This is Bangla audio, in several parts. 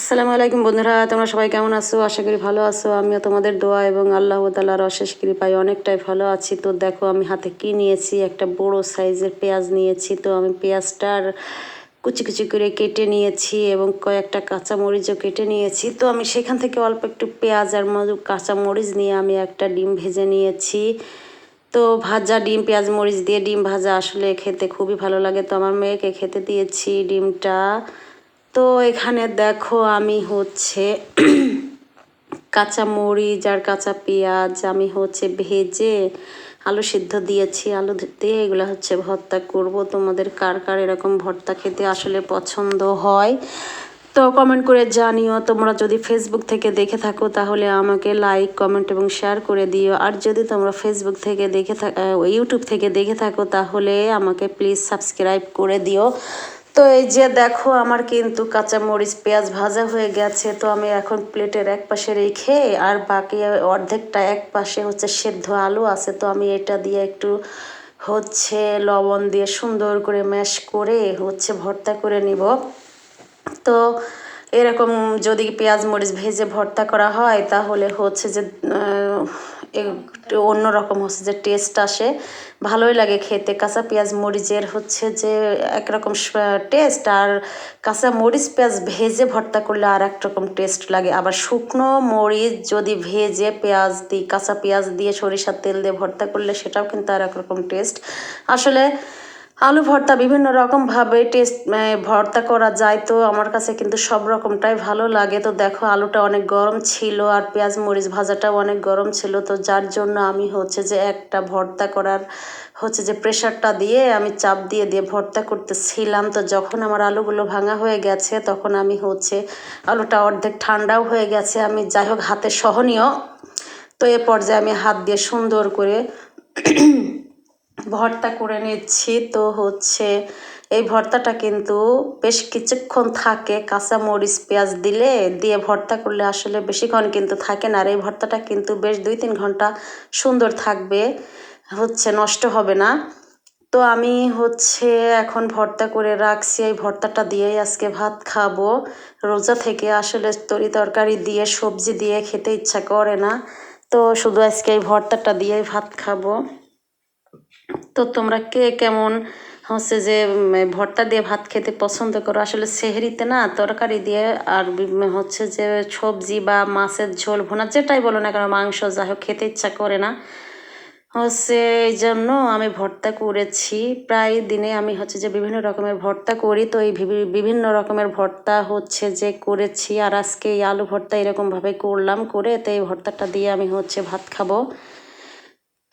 আসসালামু আলাইকুম বন্ধুরা, তোমরা সবাই কেমন আছো? আশা করি ভালো আছো। আমিও তোমাদের দোয়া এবং আল্লাহ তাআলার অশেষ কৃপায় অনেকটাই ভালো আছি। তো দেখো আমি হাতে কি নিয়েছি, একটা বড় সাইজের পেঁয়াজ নিয়েছি। তো আমি পেঁয়াজটার কুচি কুচি করে কেটে নিয়েছি এবং কয়েকটা কাঁচামরিচও কেটে নিয়েছি। তো আমি সেখান থেকে অল্প একটু পেঁয়াজ আর কাঁচামরিচ নিয়ে আমি একটা ডিম ভেজে নিয়েছি। তো ভাজা ডিম, পেঁয়াজ মরিচ দিয়ে ডিম ভাজা আসলে খেতে খুবই ভালো লাগে। তো আমার মেয়েকে খেতে দিয়েছি ডিমটা। তো এখানে দেখো আমি কাঁচা মরিচ আর কাঁচা পেঁয়াজ আমি ভেজে আলু সিদ্ধ দিয়েছি। আলু দিয়ে এগুলো ভর্তা করব। তোমাদের কার কার এরকম ভর্তা খেতে আসলে পছন্দ হয় তো কমেন্ট করে জানিও। তোমরা যদি ফেসবুক থেকে দেখে থাকো তাহলে আমাকে লাইক, কমেন্ট এবং শেয়ার করে দিও। আর যদি তোমরা ফেসবুক থেকে ইউটিউব থেকে দেখে থাকো তাহলে আমাকে প্লিজ সাবস্ক্রাইব করে দিও। তো এই যে দেখো আমার কিন্তু কাঁচামরিচ পেঁয়াজ ভাজা হয়ে গেছে। তো আমি এখন প্লেটের এক পাশে রেখে আর বাকি অর্ধেকটা এক পাশে সেদ্ধ আলু আছে। তো আমি এটা দিয়ে একটু লবণ দিয়ে সুন্দর করে ম্যাশ করে ভর্তা করে নিব। তো এরকম যদি পেঁয়াজ মরিচ ভেজে ভর্তা করা হয় তাহলে একটু অন্যরকম যে টেস্ট আসে, ভালোই লাগে খেতে। কাঁচা পেঁয়াজ মরিচের যে একরকম টেস্ট, আর কাঁচা মরিচ পেঁয়াজ ভেজে ভর্তা করলে আর একরকম টেস্ট লাগে। আবার শুকনো মরিচ যদি ভেজে পেঁয়াজ দিই, কাঁচা পেঁয়াজ দিয়ে সরিষার তেল দিয়ে ভর্তা করলে সেটাও কিন্তু আর একরকম টেস্ট। আসলে আলু ভর্তা বিভিন্ন রকমভাবে ভর্তা করা যায়। তো আমার কাছে কিন্তু সব রকমটাই ভালো লাগে। তো দেখো আলুটা অনেক গরম ছিল আর পেঁয়াজ মরিচ ভাজাটাও অনেক গরম ছিল। তো যার জন্য আমি যে একটা ভর্তা করার প্রেশারটা দিয়ে আমি চাপ দিয়ে দিয়ে ভর্তা করতেছিলাম। তো যখন আমার আলুগুলো ভাঙা হয়ে গেছে তখন আমি আলুটা অর্ধেক ঠান্ডাও হয়ে গেছে, আমি যাই হোক হাতে সহনীয়। তো এ পর্যায়ে আমি হাত দিয়ে সুন্দর করে ভর্তা করে নিচ্ছি। তো এই ভর্তাটা কিন্তু বেশ কিছুক্ষণ থাকে। কাঁচা মরিচ পেঁয়াজ দিয়ে ভর্তা করলে আসলে বেশিক্ষণ কিন্তু থাকে না। আর এই ভর্তাটা কিন্তু বেশ 2-3 ঘন্টা সুন্দর থাকবে, নষ্ট হবে না। তো আমি এখন ভর্তা করে রাখছি। এই ভর্তাটা দিয়েই আজকে ভাত খাবো। রোজা থেকে আসলে তরি তরকারি দিয়ে সবজি দিয়ে খেতে ইচ্ছা করে না। তো শুধু আজকে এই ভর্তাটা দিয়েই ভাত খাবো। তো তোমরা কে কেমন ভর্তা দিয়ে ভাত খেতে পছন্দ করো? আসলে সেহরিতে না তরকারি দিয়ে আর যে সবজি বা মাছের ঝোল ভুনা যেটাই বলো না কেন, মাংস যাই হোক খেতে ইচ্ছা করে না। এই জন্য আমি ভর্তা করেছি। প্রায় দিনে আমি যে বিভিন্ন রকমের ভর্তা করি। তো এই বিভিন্ন রকমের ভর্তা যে করেছি। আর আজকে এই আলু ভর্তা এরকমভাবে করলাম, করে তো এই ভর্তাটা দিয়ে আমি ভাত খাবো।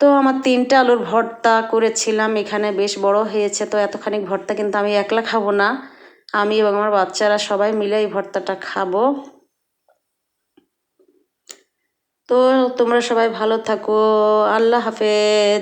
তো আমার 3টা আলুর ভর্তা করেছিলাম, এখানে বেশ বড় হয়েছে। তো এতখানি ভর্তা কিন্তু আমি একলা খাবো না, আমি এবং আমার বাচ্চারা সবাই মিলে এই ভর্তাটা খাবো। তো তোমরা সবাই ভালো থাকো। আল্লাহ হাফেজ।